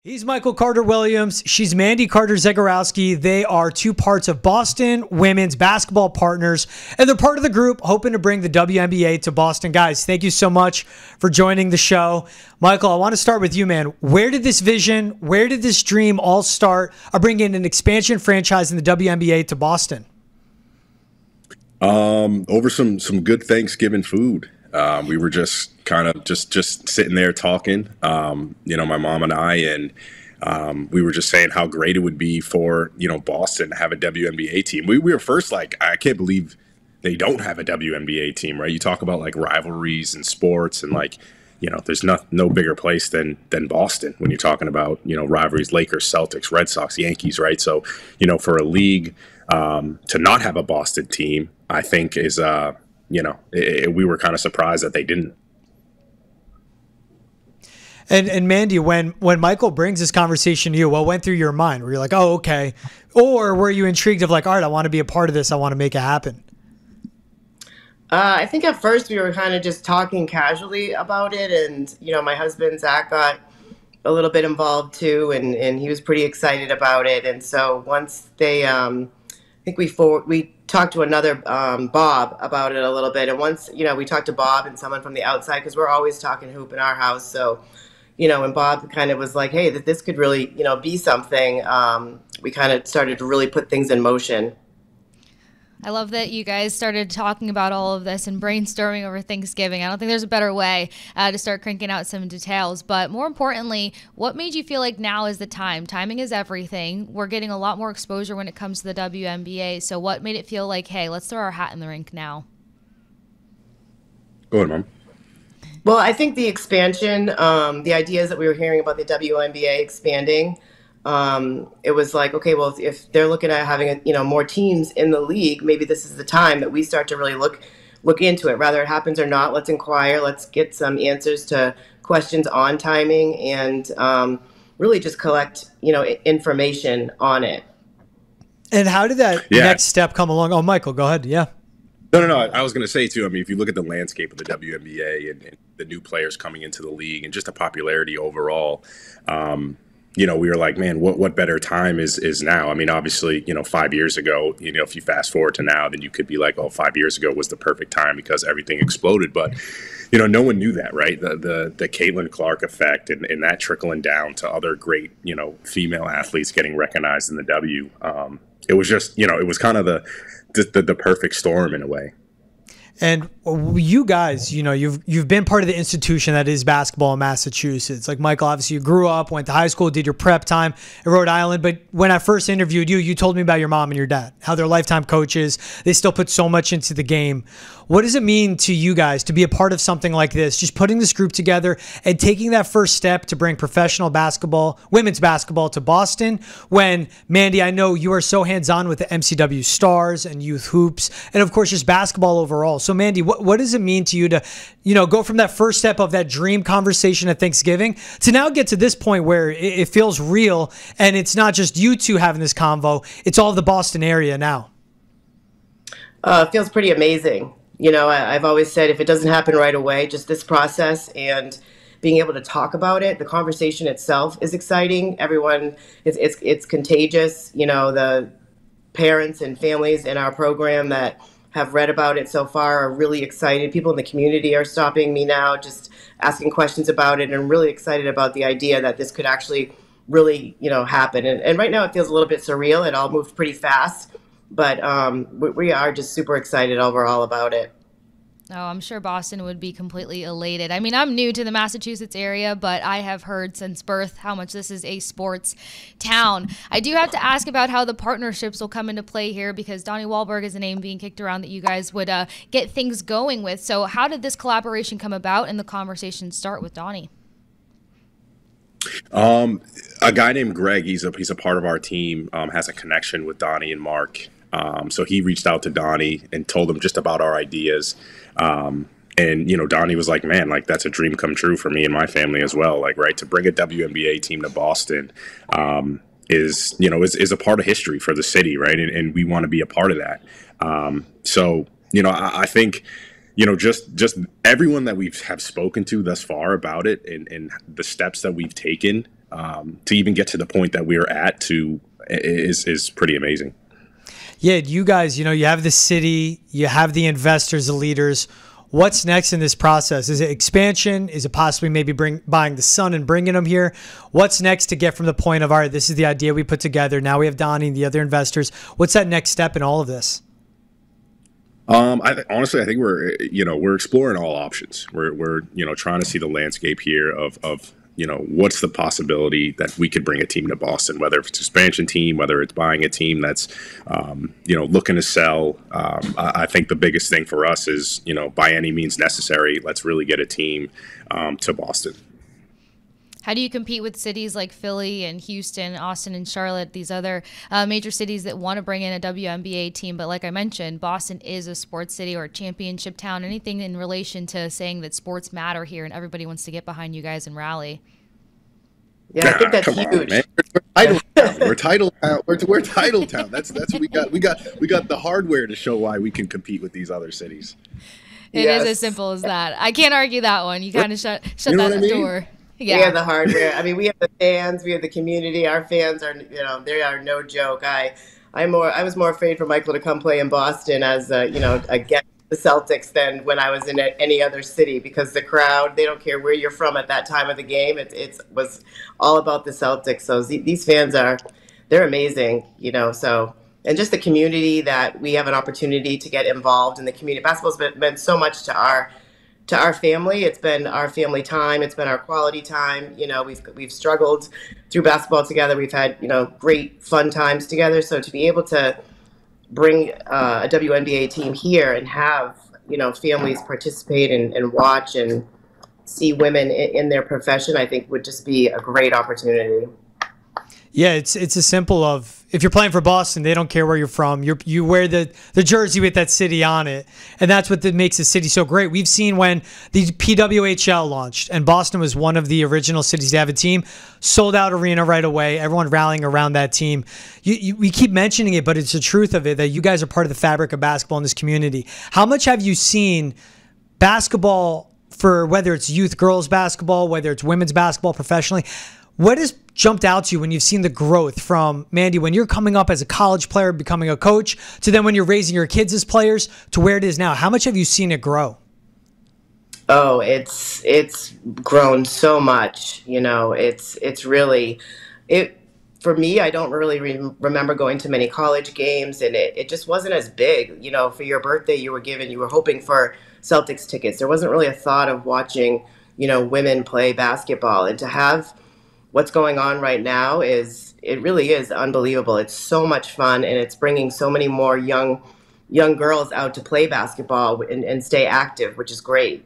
He's Michael Carter-Williams. She's Mandy Carter-Zegarowski. They are two parts of Boston women's basketball partners, and they're part of the group hoping to bring the WNBA to Boston. Guys, thank you so much for joining the show. Michael, I want to start with you, man. Where did this vision, where did this dream all start of bringing an expansion franchise in the WNBA to Boston? Over some good Thanksgiving food. We were just kind of just sitting there talking, my mom and I, and we were just saying how great it would be for, Boston to have a WNBA team. We were first like, I can't believe they don't have a WNBA team, right? You talk about like rivalries and sports and like, there's no bigger place than Boston when you're talking about, rivalries, Lakers, Celtics, Red Sox, Yankees, right? So, for a league to not have a Boston team, I think is, we were kind of surprised that they didn't. And Mandy, when Michael brings this conversation to you, what went through your mind? Were you like, oh, okay? Or were you intrigued of like, all right, I want to be a part of this. I want to make it happen? I think at first we were kind of just talking casually about it. And, my husband, Zach, got a little bit involved too. And he was pretty excited about it. And so once they, I think we talked to another Bob about it a little bit. And once, we talked to Bob and someone from the outside, because we're always talking hoop in our house. So, and Bob kind of was like, hey, that this could really, be something. We kind of started to really put things in motion. I love that you guys started talking about all of this and brainstorming over Thanksgiving. I don't think there's a better way to start cranking out some details. But more importantly, what made you feel like now is the time? Timing is everything. We're getting a lot more exposure when it comes to the WNBA. So what made it feel like, hey, let's throw our hat in the rink now? Go ahead, Mom. Well, I think the expansion, the ideas that we were hearing about the WNBA expanding, it was like, okay, well, if they're looking at having, more teams in the league, maybe this is the time that we start to really look into it. Whether it happens or not, let's inquire. Let's get some answers to questions on timing and really just collect, information on it. And how did that next step come along? Oh, Michael, go ahead. Yeah. No. I was going to say, too, I mean, if you look at the landscape of the WNBA and the new players coming into the league and just the popularity overall, we were like, man, what better time is now? I mean, obviously, 5 years ago, if you fast forward to now, then you could be like, oh, 5 years ago was the perfect time because everything exploded. But, no one knew that, right? The Caitlin Clark effect and that trickling down to other great, female athletes getting recognized in the W. It was just, it was kind of the perfect storm in a way. And you guys, you've been part of the institution that is basketball in Massachusetts. Like Michael, obviously you grew up, went to high school, did your prep time in Rhode Island. But when I first interviewed you, you told me about your mom and your dad, how they're lifetime coaches. They still put so much into the game. What does it mean to you guys to be a part of something like this, just putting this group together and taking that first step to bring professional basketball, women's basketball to Boston? When, Mandy, I know you are so hands-on with the MCW Stars and youth hoops and, of course, just basketball overall. So, Mandy, what does it mean to you to, go from that first step of that dream conversation at Thanksgiving to now get to this point where it feels real and it's not just you two having this convo, it's all of the Boston area now? It feels pretty amazing. I've always said if it doesn't happen right away, just this process and being able to talk about it, the conversation itself is exciting. Everyone, it's contagious. The parents and families in our program that have read about it so far are really excited. People in the community are stopping me now, just asking questions about it, and really excited about the idea that this could actually really, happen. And right now it feels a little bit surreal. It all moved pretty fast. But we are just super excited overall about it. Oh, I'm sure Boston would be completely elated. I mean, I'm new to the Massachusetts area, but I have heard since birth how much this is a sports town. I do have to ask about how the partnerships will come into play here because Donnie Wahlberg is a name being kicked around that you guys would get things going with. So how did this collaboration come about and the conversation start with Donnie? A guy named Greg, he's a part of our team, has a connection with Donnie and Mark. So he reached out to Donnie and told him just about our ideas. And, Donnie was like, man, like that's a dream come true for me and my family as well. Like, right, to bring a WNBA team to Boston is a part of history for the city, right? And we want to be a part of that. I think, just everyone that we have spoken to thus far about it and the steps that we've taken to even get to the point that we're at is pretty amazing. Yeah, you guys, you have the city, you have the investors, the leaders. What's next in this process? Is it expansion? Is it possibly maybe buying the Sun and bringing them here? What's next to get from the point of, all right, this is the idea we put together. Now we have Donnie and the other investors. What's that next step in all of this? Honestly, I think we're exploring all options. We're trying to see the landscape here of what's the possibility that we could bring a team to Boston, whether it's an expansion team, whether it's buying a team that's, looking to sell. I think the biggest thing for us is, by any means necessary, let's really get a team to Boston. How do you compete with cities like Philly and Houston, Austin and Charlotte, these other major cities that want to bring in a WNBA team? But like I mentioned, Boston is a sports city or a championship town. Anything in relation to saying that sports matter here and everybody wants to get behind you guys and rally? Yeah, I think that's huge. We're title town. We're title town. That's what we got. We got the hardware to show why we can compete with these other cities. It is as simple as that. I can't argue that one. You kind of shut that door. Yeah. We have the hardware. I mean, we have the fans, we have the community. Our fans are, they are no joke. I was more afraid for Michael to come play in Boston as against the Celtics than when I was in any other city, because the crowd, they don't care where you're from at that time of the game. It was all about the Celtics. So these fans they're amazing, so, and just the community that we have an opportunity to get involved in the community. Basketball's meant so much to our family. It's been our family time. It's been our quality time. We've struggled through basketball together. We've had, great fun times together. So to be able to bring a WNBA team here and have, families participate and watch and see women in their profession, I think would just be a great opportunity. Yeah, it's as simple of, if you're playing for Boston, they don't care where you're from. You wear the jersey with that city on it, and that's what makes the city so great. We've seen when the PWHL launched, and Boston was one of the original cities to have a team, sold out arena right away, everyone rallying around that team. We keep mentioning it, but it's the truth of it that you guys are part of the fabric of basketball in this community. How much have you seen basketball, for whether it's youth girls basketball, whether it's women's basketball professionally, what has jumped out to you when you've seen the growth from, Mandy, when you're coming up as a college player, becoming a coach, to then when you're raising your kids as players, to where it is now? How much have you seen it grow? Oh, it's grown so much. It's really, for me, I don't really remember going to many college games, and it just wasn't as big. For your birthday, you were hoping for Celtics tickets. There wasn't really a thought of watching, women play basketball, and to have what's going on right now it really is unbelievable. It's so much fun, and it's bringing so many more young girls out to play basketball and stay active, which is great.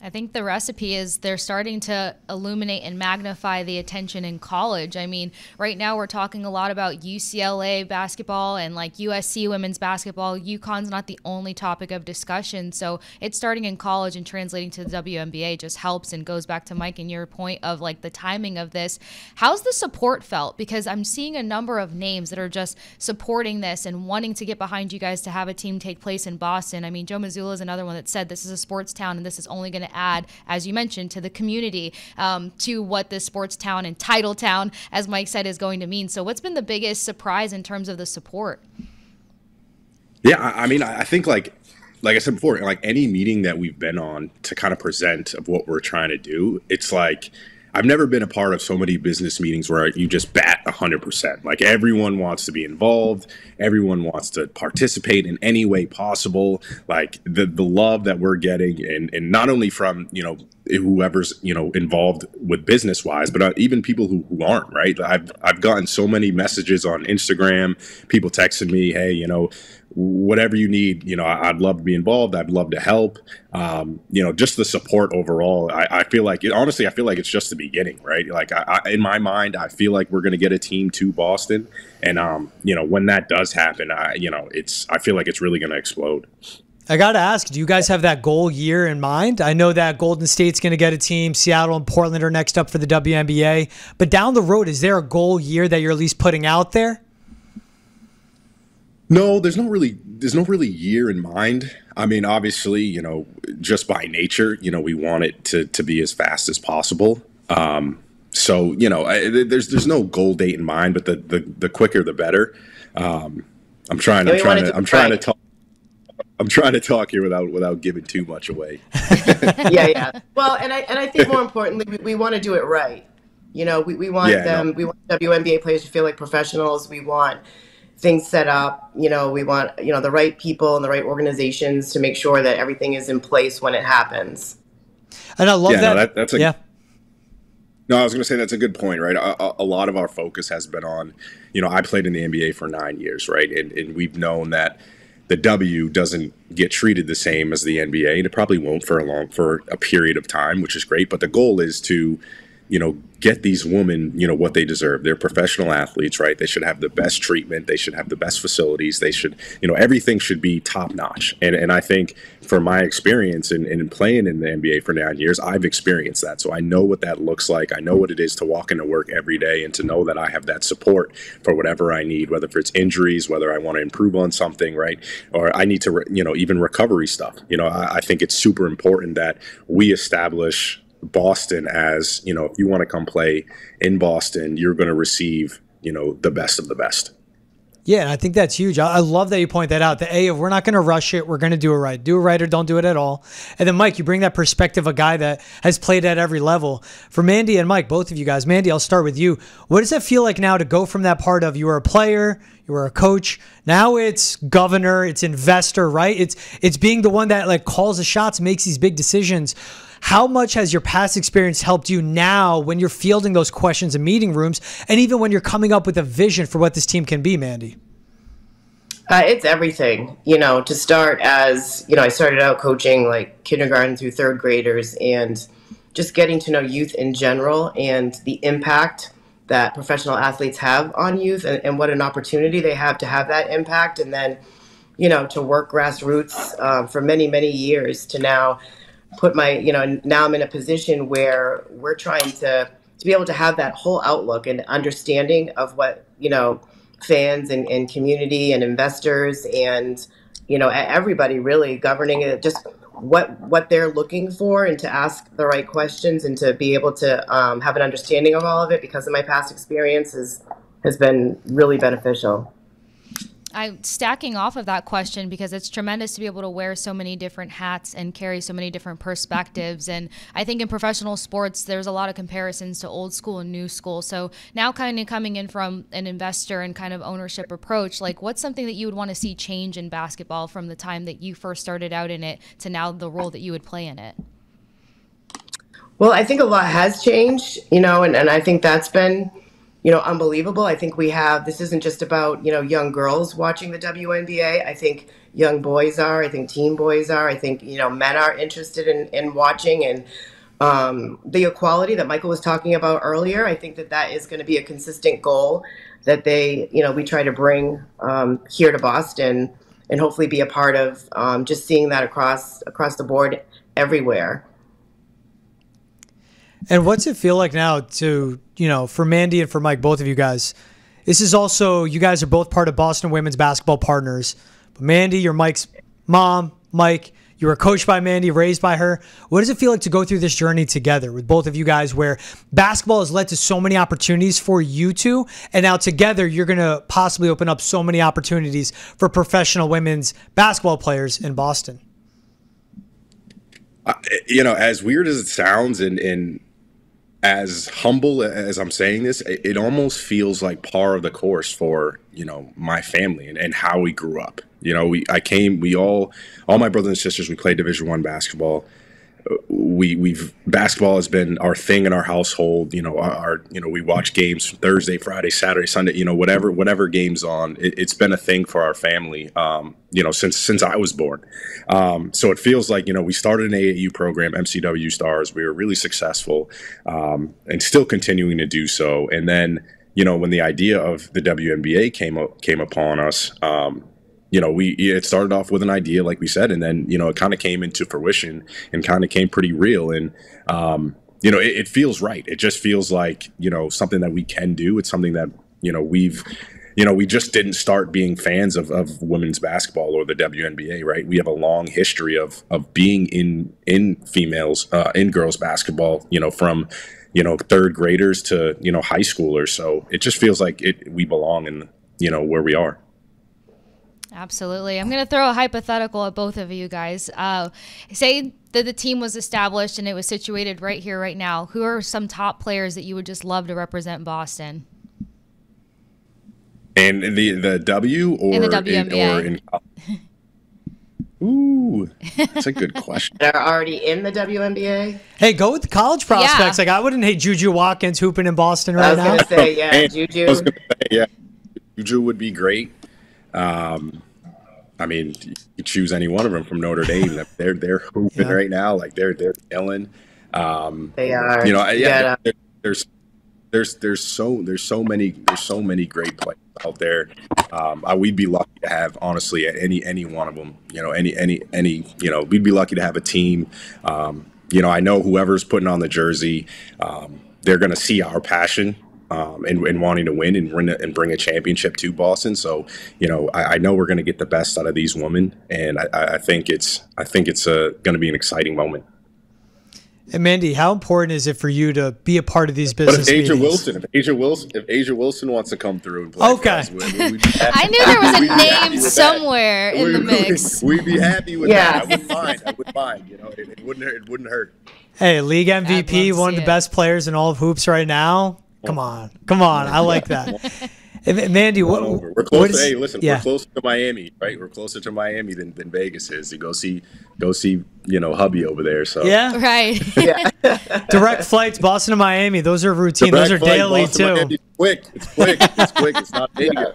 I think the recipe is they're starting to illuminate and magnify the attention in college. I mean, right now we're talking a lot about UCLA basketball and like USC women's basketball. UConn's not the only topic of discussion. So it's starting in college and translating to the WNBA just helps and goes back to Mike and your point of like the timing of this. How's the support felt? Because I'm seeing a number of names that are just supporting this and wanting to get behind you guys to have a team take place in Boston. I mean, Joe Mazzulla is another one that said this is a sports town and this is only going to add, as you mentioned, to the community, to what this sports town and title town, as Mike said, is going to mean. So what's been the biggest surprise in terms of the support? Yeah, I mean, I think like I said before, like any meeting that we've been on to kind of present of what we're trying to do, it's like, I've never been a part of so many business meetings where you just bat 100%. Like everyone wants to be involved. Everyone wants to participate in any way possible. Like the love that we're getting and not only from, whoever's, involved with business wise, but even people who aren't, right? I've gotten so many messages on Instagram, people texting me, hey, whatever you need, I'd love to be involved. I'd love to help. Just the support overall. I feel like honestly, I feel like it's just the beginning, right? Like in my mind, I feel like we're going to get a team to Boston. And, when that does happen, I feel like it's really going to explode. I got to ask, do you guys have that goal year in mind? I know that Golden State's going to get a team. Seattle and Portland are next up for the WNBA. But down the road, is there a goal year that you're at least putting out there? No, there's no really year in mind. I mean, obviously, just by nature, we want it to be as fast as possible. So, there's no goal date in mind, but the quicker the better. I'm trying to talk. I'm trying to talk here without giving too much away. Yeah. Well, and I think more importantly, we want to do it right. We want we want WNBA players to feel like professionals. We want things set up. We want, the right people and the right organizations to make sure that everything is in place when it happens. And I love that. No, I was going to say that's a good point, right? A lot of our focus has been on, I played in the NBA for 9 years, right? And we've known that the W doesn't get treated the same as the NBA, and it probably won't for a period of time, which is great. But the goal is to, get these women, what they deserve. They're professional athletes, right? They should have the best treatment. They should have the best facilities. They should, everything should be top notch. And I think from my experience in playing in the NBA for 9 years, I've experienced that. So I know what that looks like. I know what it is to walk into work every day and to know that I have that support for whatever I need, whether it's injuries, whether I want to improve on something, right? Or I need to, even recovery stuff. I think it's super important that we establish Boston as, if you want to come play in Boston, you're going to receive, the best of the best. Yeah, and I think that's huge. I love that you point that out. The A of we're not going to rush it. We're going to do it right. Do it right or don't do it at all. And then, Mike, you bring that perspective, a guy that has played at every level. For Mandy and Mike, both of you guys, Mandy, I'll start with you. What does it feel like now to go from that part of you were a player, you were a coach, now it's governor, it's investor, right? It's being the one that calls the shots, makes these big decisions. How much has your past experience helped you now when you're fielding those questions in meeting rooms and even when you're coming up with a vision for what this team can be, Mandy? It's everything, to start as, I started out coaching kindergarten through third graders and just getting to know youth in general and the impact that professional athletes have on youth and what an opportunity they have to have that impact. And then, to work grassroots for many, many years to now put now I'm in a position where we're trying to be able to have that whole outlook and understanding of what, fans and community and investors and, everybody really governing it, just what they're looking for and to ask the right questions and to be able to have an understanding of all of it because of my past experience has been really beneficial. I'm stacking off of that question because it's tremendous to be able to wear so many different hats and carry so many different perspectives. And I think in professional sports, there's a lot of comparisons to old school and new school. So now kind of coming in from an investor and kind of ownership approach, what's something that you would want to see change in basketball from the time that you first started out in it to now the role that you would play in it? Well, I think a lot has changed, and I think that's been unbelievable. I think this isn't just about, young girls watching the WNBA. I think young boys are, I think teen boys are, I think, men are interested in watching and the equality that Michael was talking about earlier. I think that is going to be a consistent goal that we try to bring here to Boston and hopefully be a part of just seeing that across the board everywhere. And what's it feel like now to, for Mandy and for Mike, both of you guys, this is also, you guys are both part of Boston Women's Basketball Partners. But Mandy, you're Mike's mom. Mike, you were coached by Mandy, raised by her. What does it feel like to go through this journey together with both of you guys where basketball has led to so many opportunities for you two, and now together you're going to possibly open up so many opportunities for professional women's basketball players in Boston? As weird as it sounds and as humble as I'm saying this, it almost feels like par of the course for, my family and how we grew up. All my brothers and sisters, we played Division I basketball. Basketball has been our thing in our household. We watch games Thursday, Friday, Saturday, Sunday, whatever game's on. It's been a thing for our family, since I was born. So it feels like, we started an AAU program, MCW Stars. We were really successful, and still continuing to do so. And then, when the idea of the WNBA came upon us, it started off with an idea, like we said, and then, it kind of came into fruition and kind of came pretty real. And, it feels right. It just feels like, something that we can do. It's something that, we just didn't start being fans of women's basketball or the WNBA, right? We have a long history of being in females, in girls basketball, from third graders to, high schoolers. So it just feels like we belong in, where we are. Absolutely. I'm going to throw a hypothetical at both of you guys. Say that the team was established and it was situated right here, right now. Who are some top players that you would just love to represent Boston? And the W or in the WNBA? Or in Ooh, that's a good question. They're already in the WNBA. Hey, go with the college prospects. Yeah. Like, I wouldn't hate Juju Watkins hooping in Boston I right was now. going to say, yeah, Juju. I was gonna say, yeah, Juju would be great. I mean, you choose any one of them from Notre Dame. They're hooping right now. Like they're killing. They are. There's so many great players out there. We'd be lucky to have, honestly, any one of them. We'd be lucky to have a team. I know whoever's putting on the jersey, they're going to see our passion and wanting to win and bring a championship to Boston. So, I know we're going to get the best out of these women, and I think it's going to be an exciting moment. And Mandy, how important is it for you to be a part of these business meetings? If Asia Wilson wants to come through and play, okay. For us, we'd be happy. I knew there was a name somewhere in the mix. We'd be happy with that. I wouldn't mind. It wouldn't hurt. Hey, league MVP, one of the best players in all of hoops right now. Come on. I like that. Mandy, we're close. Hey, listen, we're closer to Miami, right? We're closer to Miami than Vegas is. You go see, hubby over there. So yeah, right. Direct flights, Boston to Miami. Those are routine. Those are daily Boston, too. Miami, it's quick. It's not Vegas.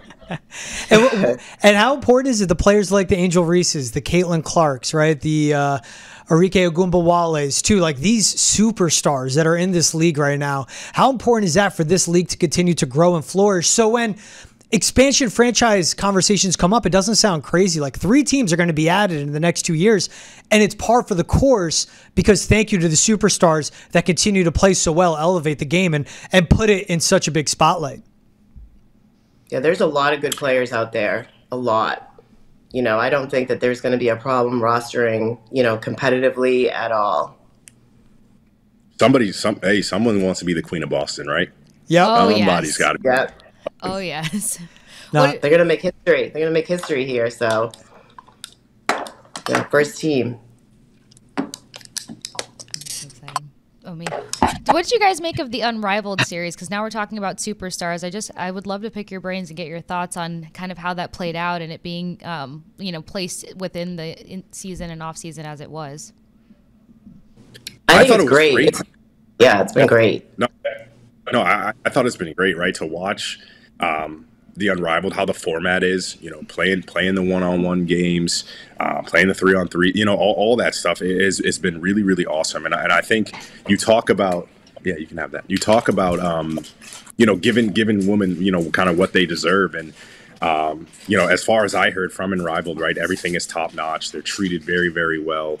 And how important is it the players like the Angel Reeses, the Caitlin Clarks, right? The Arike Ogunbowales too, like these superstars that are in this league right now. How important is that for this league to continue to grow and flourish? So when expansion franchise conversations come up, it doesn't sound crazy. Like 3 teams are going to be added in the next 2 years, and it's par for the course because thank you to the superstars that continue to play so well, elevate the game, and put it in such a big spotlight. Yeah, there's a lot of good players out there. A lot. I don't think that there's going to be a problem rostering, competitively at all. Someone wants to be the queen of Boston, right? Yeah. Somebody's got to be. Yeah. Oh, yes. No. They're going to make history. They're going to make history here. So, first team. Exciting. Oh, me. What did you guys make of the Unrivaled series? Because now we're talking about superstars. I would love to pick your brains and get your thoughts on kind of how that played out and it being, placed within the season and off season as it was. I think it's great. It's been great. No, I thought it's been great, right? To watch the Unrivaled, how the format is, playing the one-on-one games, playing the 3-on-3, all that stuff it's been really, really awesome. And I think you talk about, you can have that. You talk about, giving women, kind of what they deserve. And, as far as I heard from Unrivaled, right, everything is top notch. They're treated very, very well.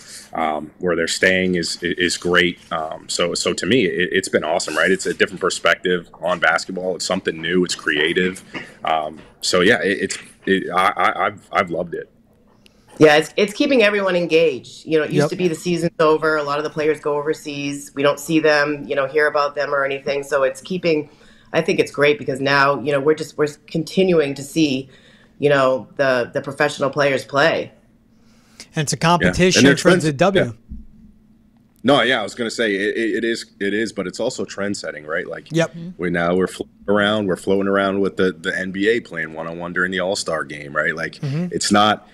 Where they're staying is great. So to me, it's been awesome, right? It's a different perspective on basketball. It's something new. It's creative. I've loved it. Yeah, it's keeping everyone engaged. It used to be the season's over. A lot of the players go overseas. We don't see them, hear about them or anything. So it's keeping. I think it's great because now, we're continuing to see, the professional players play. And it's a competition for the W. Yeah. No, I was going to say it is, but it's also trend setting, right? Like, we're floating around with the NBA playing one-on-one during the All-Star game, right? Like, it's not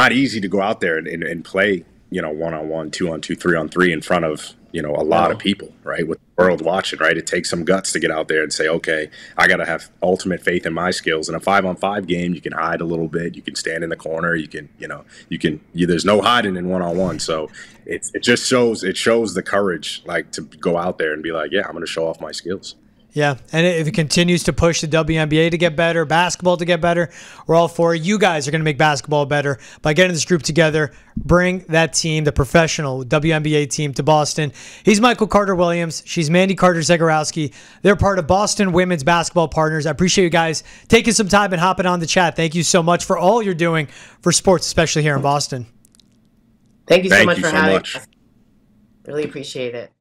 easy to go out there and play, one-on-one, 2-on-2, 3-on-3 in front of, a lot of people, right? With the world watching, right? It takes some guts to get out there and say, okay, I got to have ultimate faith in my skills. In a 5-on-5 game, you can hide a little bit. You can stand in the corner. You can, there's no hiding in one-on-one. So it shows the courage, like, to go out there and be like, I'm going to show off my skills. Yeah, and if it continues to push the WNBA to get better, basketball to get better, we're all for it. You guys are going to make basketball better by getting this group together. Bring that team, the professional WNBA team, to Boston. He's Michael Carter-Williams. She's Mandy Carter-Zegarowski. They're part of Boston Women's Basketball Partners. I appreciate you guys taking some time and hopping on the chat. Thank you so much for all you're doing for sports, especially here in Boston. Thank you so much for having us. Really appreciate it.